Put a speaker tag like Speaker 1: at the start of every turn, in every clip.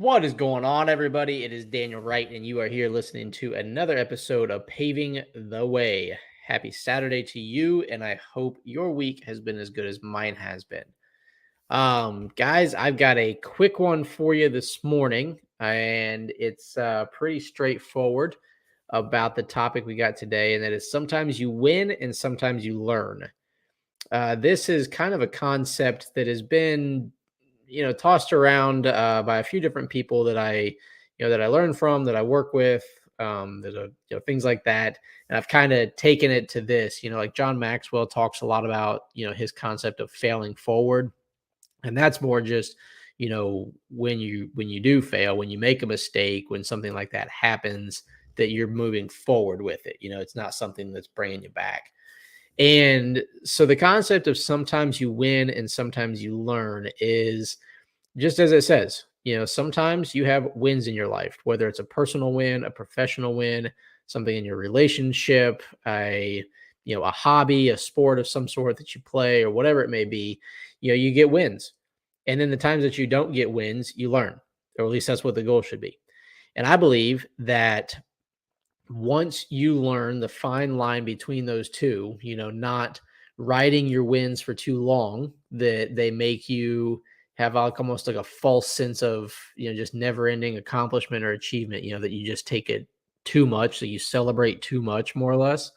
Speaker 1: What is going on, everybody? It is Daniel Wright, and you are here listening to another episode of Paving the Way. Happy Saturday to you, and I hope your week has been as good as mine has been. Guys, I've got a quick one for you this morning, and it's pretty straightforward about the topic we got today, and that is sometimes you win and sometimes you learn. This is kind of a concept that has been tossed around by a few different people that I learn from, that I work with. There's things like that, and I've kind of taken it to this. Like John Maxwell talks a lot about his concept of failing forward, and that's more just when you do fail, when you make a mistake, when something like that happens, that you're moving forward with it. It's not something that's bringing you back. And so the concept of sometimes you win and sometimes you learn is just as it says. Sometimes you have wins in your life, whether it's a personal win, a professional win, something in your relationship, a hobby, a sport of some sort that you play, or whatever it may be. You get wins. And then the times that you don't get wins, you learn, or at least that's what the goal should be. And I believe that once you learn the fine line between those two, not riding your wins for too long, that they make you have almost like a false sense of, just never ending accomplishment or achievement, that you just take it too much, that you celebrate too much, more or less.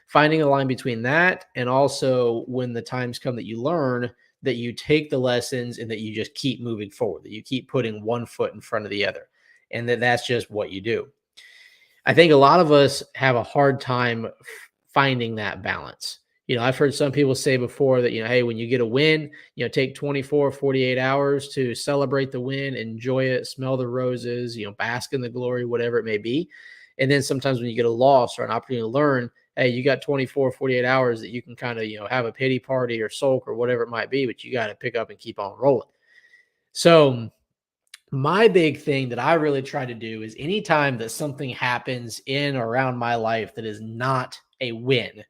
Speaker 1: Finding a line between that and also when the times come that you learn, that you take the lessons and that you just keep moving forward, that you keep putting one foot in front of the other, and that's just what you do. I think a lot of us have a hard time finding that balance. I've heard some people say before that, hey, when you get a win, take 24, 48 hours to celebrate the win, enjoy it, smell the roses, bask in the glory, whatever it may be. And then sometimes when you get a loss or an opportunity to learn, hey, you got 24, 48 hours that you can kind of, have a pity party or sulk or whatever it might be, but you got to pick up and keep on rolling. So my big thing that I really try to do is anytime that something happens in or around my life that is not a win,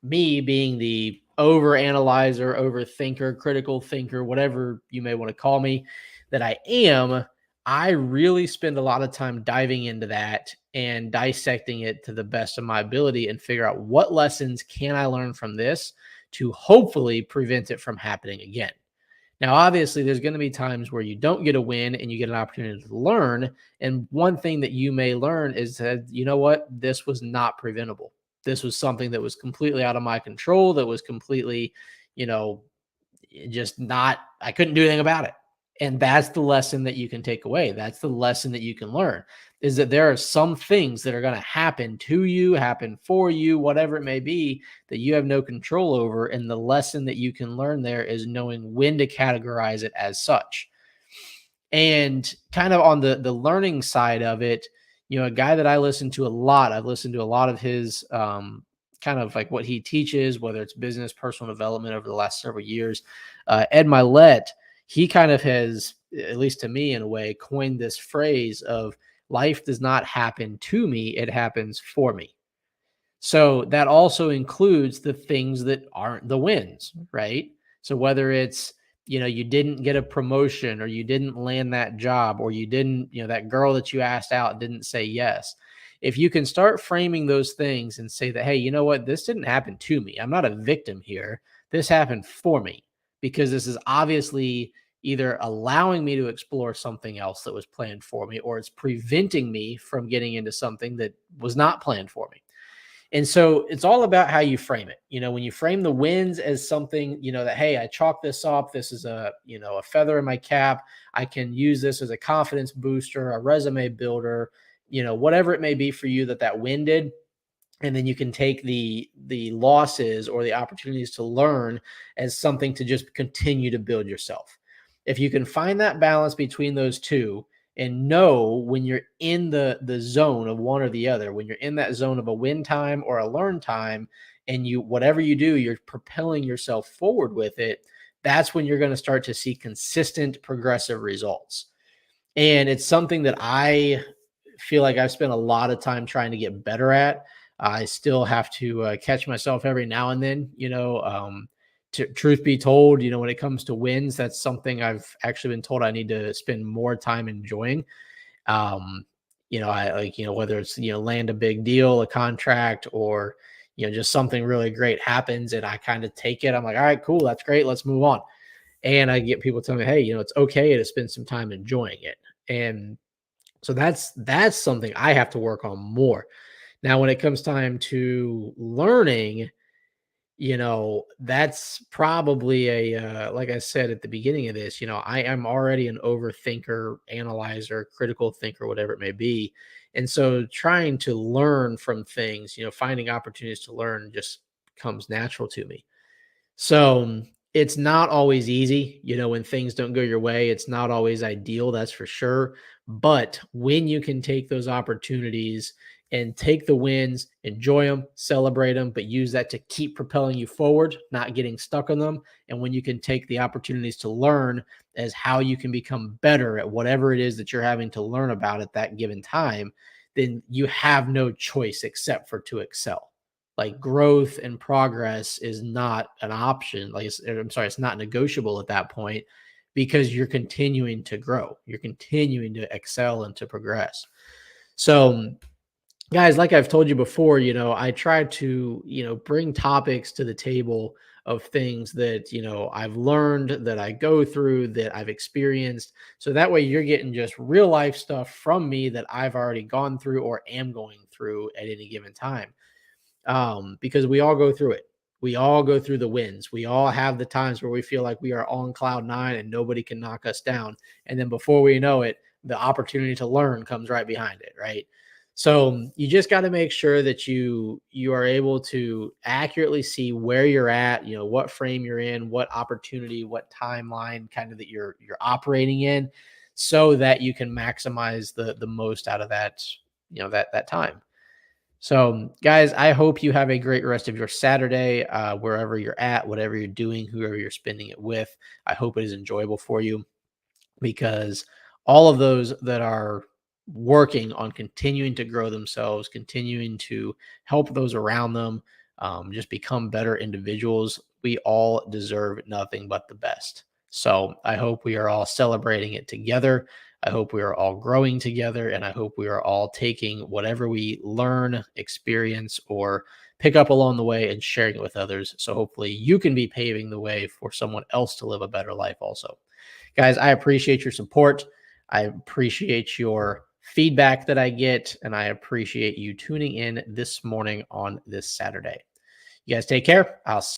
Speaker 1: me being the over analyzer, overthinker, critical thinker, whatever you may want to call me, that I am, I really spend a lot of time diving into that and dissecting it to the best of my ability and figure out what lessons can I learn from this to hopefully prevent it from happening again. Now, obviously, there's going to be times where you don't get a win and you get an opportunity to learn. And one thing that you may learn is that, you know what, this was not preventable. This was something that was completely out of my control, that was completely, you know, just not, I couldn't do anything about it. And that's the lesson that you can take away. That's the lesson that you can learn, is that there are some things that are going to happen to you, happen for you, whatever it may be, that you have no control over. And the lesson that you can learn there is knowing when to categorize it as such. And kind of on the learning side of it, a guy that I listen to a lot, I've listened to a lot of his kind of like what he teaches, whether it's business, personal development over the last several years. Ed Milet, he kind of has, at least to me in a way, coined this phrase of life does not happen to me, it happens for me. So that also includes the things that aren't the wins, right? So whether it's, you didn't get a promotion, or you didn't land that job, or you didn't, that girl that you asked out didn't say yes. If you can start framing those things and say that, hey, you know what, this didn't happen to me. I'm not a victim here. This happened for me, because this is obviously either allowing me to explore something else that was planned for me, or it's preventing me from getting into something that was not planned for me. And so it's all about how you frame it. When you frame the wins as something, that, hey, I chalk this up. This is a feather in my cap. I can use this as a confidence booster, a resume builder, whatever it may be for you that win did. And then you can take the losses or the opportunities to learn as something to just continue to build yourself. If you can find that balance between those two, and know when you're in the zone of one or the other, when you're in that zone of a win time or a learn time, and whatever you do, you're propelling yourself forward with it, that's when you're going to start to see consistent progressive results. And it's something that I feel like I've spent a lot of time trying to get better at. I still have to catch myself every now and then, truth be told, when it comes to wins, that's something I've actually been told I need to spend more time enjoying. Um, I like, whether it's, land a big deal, a contract, or, just something really great happens and I kind of take it. I'm like, all right, cool. That's great. Let's move on. And I get people telling me, hey, it's okay to spend some time enjoying it. And so that's something I have to work on more. Now, when it comes time to learning, that's probably like I said at the beginning of this, I am already an overthinker, analyzer, critical thinker, whatever it may be. And so trying to learn from things, finding opportunities to learn just comes natural to me. So, it's not always easy, when things don't go your way, it's not always ideal, that's for sure. But when you can take those opportunities and take the wins, enjoy them, celebrate them, but use that to keep propelling you forward, not getting stuck on them. And when you can take the opportunities to learn as how you can become better at whatever it is that you're having to learn about at that given time, then you have no choice except for to excel. Like, growth and progress is not an option. Like, I'm sorry, it's not negotiable at that point because you're continuing to grow. You're continuing to excel and to progress. So, guys, like I've told you before, I try to, bring topics to the table of things that, I've learned, that I go through, that I've experienced. So that way you're getting just real life stuff from me that I've already gone through or am going through at any given time, because we all go through it. We all go through the wins. We all have the times where we feel like we are on cloud nine and nobody can knock us down. And then before we know it, the opportunity to learn comes right behind it, right? So you just got to make sure that you are able to accurately see where you're at, what frame you're in, what opportunity, what timeline kind of that you're operating in, so that you can maximize the most out of that, that time. So, guys, I hope you have a great rest of your Saturday, wherever you're at, whatever you're doing, whoever you're spending it with. I hope it is enjoyable for you, because all of those that are working on continuing to grow themselves, continuing to help those around them, just become better individuals, we all deserve nothing but the best. So I hope we are all celebrating it together. I hope we are all growing together, and I hope we are all taking whatever we learn, experience, or pick up along the way and sharing it with others. So hopefully you can be paving the way for someone else to live a better life also. Guys, I appreciate your support. I appreciate your feedback that I get, and I appreciate you tuning in this morning on this Saturday. You guys take care. I'll